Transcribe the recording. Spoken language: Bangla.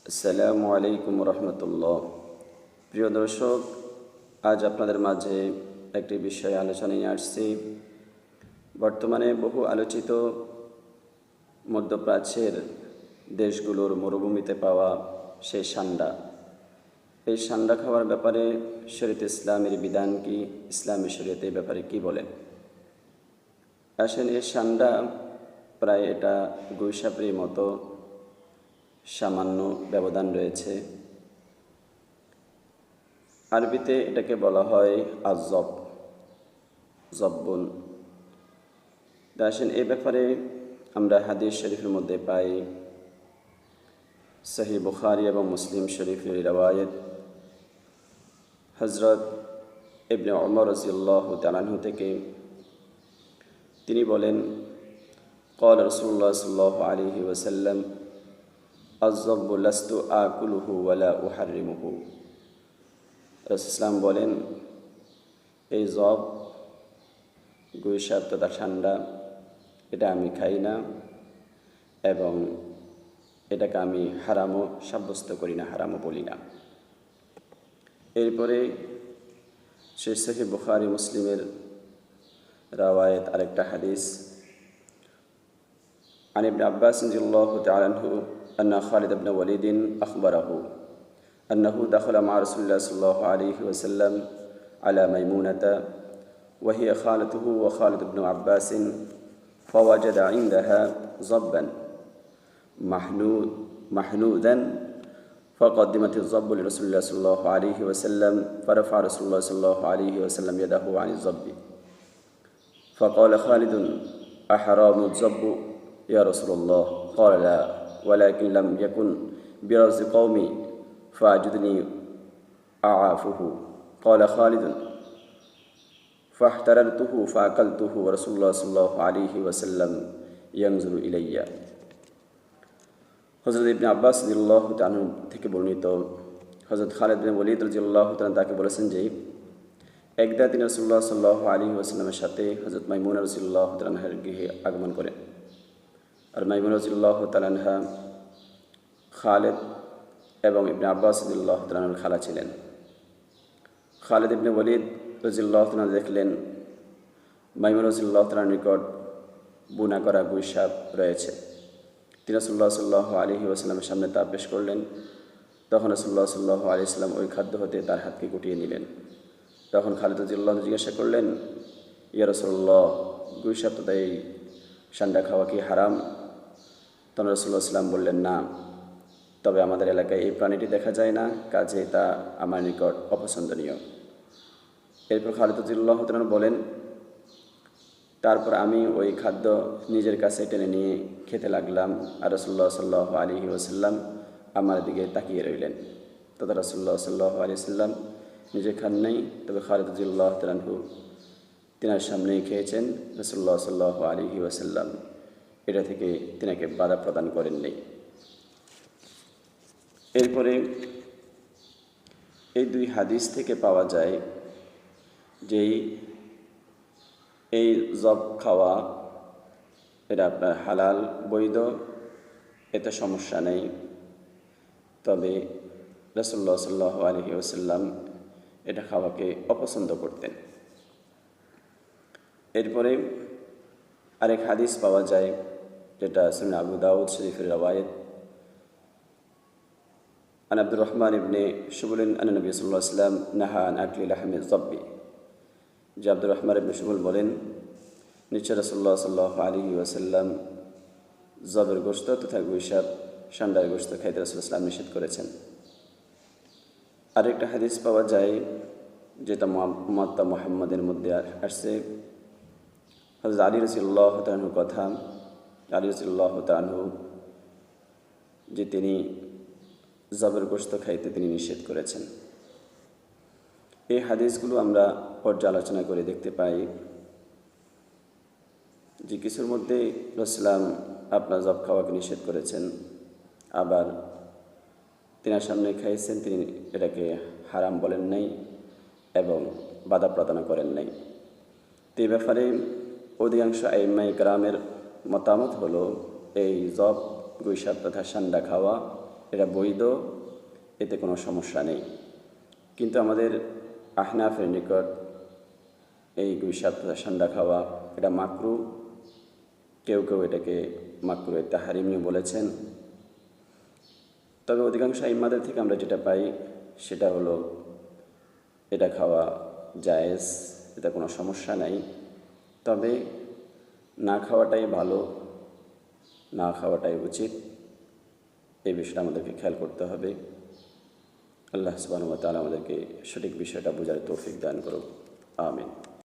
আসসালামু আলাইকুম রহমতুল্লাহ। প্রিয় দর্শক, আজ আপনাদের মাঝে একটি বিষয় আলোচনা নিয়ে আসছি। বর্তমানে বহু আলোচিত মধ্যপ্রাচ্যের দেশগুলোর মরুভূমিতে পাওয়া সেই সান্ডা। এই সান্ডা খাওয়ার ব্যাপারে শরীয়তে ইসলামের বিধান কি, ইসলামী শরীয়তে এই ব্যাপারে কি বলেন। আসেন, এই সান্ডা প্রায় এটা গুইসাপের মতো, সামান্য ব্যবধান রয়েছে। আরবিতে এটাকে বলা হয় আজব, জব্বুন। আসেন, এই ব্যাপারে আমরা হাদিস শরীফের মধ্যে পাই সহিহ বুখারী এবং মুসলিম শরীফের রওয়ায়াত হযরত ইবনে উমর রাদিয়াল্লাহু তাআলা আনহু থেকে। তিনি বলেন, قال রাসূলুল্লাহ সাল্লাল্লাহু আলাইহি ওয়াসাল্লাম আযযাব্বু লাস্তু আকুলুহু ওয়ালা উহাররিমুহু। রাসূলুল্লাহ বলেন, এই জব, গুইসাপ তথা ঠান্ডা, এটা আমি খাই না এবং এটাকে আমি হারামও সাব্যস্ত করি না, হারামও বলি না। এরপরে সেই সহিহ বুখারী মুসলিমের রাওয়ায়াত আরেকটা হাদিস, عن ابن عباس رضي الله تعالى عنه أن خالد بن وليد أخبره أنه دخل مع رسول الله صلى الله عليه وسلم على ميمونة وهي خالته وخالد بن عباس فوجد عندها ضبا محنودا فقدمت الضب لرسول الله صلى الله عليه وسلم فرفع رسول الله صلى الله عليه وسلم يده عن الضب فقال خالد أحرام الضب يا رسول الله؟ قال لا ولكن لم يكن برأس قومي فأجدني أعافه. قال خالد فاحتررته فأكلته ورسول الله صلى الله عليه وسلم ينظر إلي. হযরত ইবনে আব্বাস রাদিয়াল্লাহু তাআলা থেকে বর্ণিত, হযরত খালিদ বিন ওয়ালিদ রাদিয়াল্লাহু তাআলা তাকে বলেছেন যে একদা তিনি রাসূলুল্লাহ সাল্লাল্লাহু আলাইহি ওয়াসাল্লামের সাথে হযরত মাইমুনা রাদিয়াল্লাহু তাআলার গৃহে আগমন করেন। আর মাইমুনা রাদিয়াল্লাহু তাআলা খালিদ এবং ইবনে আব্বাস রাদিয়াল্লাহু তাআলার খালা ছিলেন। খালিদ ইবনে ওয়ালিদ রাদিয়াল্লাহু তাআলা দেখলেন মাইমুনা রাদিয়াল্লাহু তাআলার নিকট বুনা করা গুইসাপ রয়েছে। তিনি রাসূলুল্লাহ সাল্লাল্লাহু আলাইহি ওয়াসাল্লামের সামনে তা পেশ করলেন। তখন রাসূলুল্লাহ সাল্লাল্লাহু আলাইহি ওয়াসাল্লাম ওই খাদ্য হতে তার হাতকে গুটিয়ে নিলেন। তখন খালিদ রাদিয়াল্লাহু তাআলা জিজ্ঞাসা করলেন, ইয়া রাসূলুল্লাহ, গুইসাপ তথা এই সান্ডা খাওয়া কি হারাম? তখন রাসূলুল্লাহ সাল্লাম বললেন, না, তবে আমাদের এলাকায় এই প্রাণীটি দেখা যায় না, কাজে তা আমার নিকট অপছন্দনীয়। এরপর খালিদ রাদিয়াল্লাহু তাআলা বলেন, তারপর আমি ওই খাদ্য নিজের কাছে টেনে নিয়ে খেতে লাগলাম আর রাসূলুল্লাহ সাল্লাল্লাহু আলাইহি ওয়াসাল্লাম আমার দিকে তাকিয়ে রইলেন। তথা রাসূলুল্লাহ সাল্লাল্লাহু আলাইহি ওয়াসাল্লাম নিজে খান নাই, তবে খালিদ রাদিয়াল্লাহু তাআলা তিনার সামনেই খেয়েছেন। রাসূলুল্লাহ সাল্লাল্লাহু আলাইহি ওয়াসাল্লাম এটা থেকে তিনাকে বাধা প্রদান করেন নাই। এরপরে এই দুই হাদিস থেকে পাওয়া যায় যে এই জব খাওয়া এটা আপনার হালাল, বৈধ, এতে সমস্যা নেই। তবে রাসূলুল্লাহ সাল্লাল্লাহু আলাইহি ওয়াসাল্লাম এটা খাওয়াকে অপছন্দ করতেন। এরপরে আরেক হাদিস পাওয়া যায়, যেটা সুনান আবু দাউদ শরীফের রওয়ায়াত, আন আব্দুর রহমান ইবনে শুবুলিন আন নবী সাল্লাল্লাহু আলাইহি ওয়াসাল্লাম নাহা আন আকলি লাহমি যব্বি। যে আব্দুর রহমান ইবনে শুবুল বলেন, নিশ্চয় রাসূলুল্লাহ সাল্লাল্লাহু আলাইহি ওয়াসাল্লাম জবের গোশত তথা গুইসাপ, সান্ডার গোশত খাইতে রাসূলুল্লাহ সাল্লাল্লাহু আলাইহি ওয়াসাল্লাম নিষেধ করেছেন। আরেকটা হাদিস পাওয়া যায় যেটা মুওয়াত্তা মুহাম্মাদের মধ্যে আসছে, হযরত আলী রাদিয়াল্লাহু তাআলার কথা। আলী রাদিয়াল্লাহু তাআলা যে তিনি জবের গোশত খাইতে তিনি নিষেধ করেছেন। এই হাদিসগুলো আমরা পর্যালোচনা করে দেখতে পাই যে কিছুর মধ্যে রাসূলুল্লাহ আপনার জব খাওয়াকে নিষেধ করেছেন, আবার তিনার সামনে খাইছেন, তিনি এটাকে হারাম বলেন নাই এবং বাধা প্রদান করেন নাই। তো এই ব্যাপারে অধিকাংশ আইম্মায়ে কেরামের মতামত হলো এই জব, গুইসাপ তথা সান্ডা খাওয়া এটা বৈধ, এতে কোনো সমস্যা নেই। কিন্তু আমাদের আহনাফের নিকট এই গুইসাত ঠান্ডা খাওয়া এটা মাকরু, কেউ কেউ এটাকে মাকরুহে তাহরিমিও বলেছেন। তবে অধিকাংশ ইমাদের থেকে আমরা যেটা পাই সেটা হলো এটা খাওয়া জায়েজ, এতে কোনো সমস্যা নাই। তবে না খাওয়াটাই ভালো, না খাওয়াটাই উচিত, এই বিষয়টা আমাদেরকে খেয়াল করতে হবে। আল্লাহ সুবহানাহু ওয়া তাআলা আমাদেরকে সঠিক বিষয়টা বোঝার তৌফিক দান করুক। আমিন।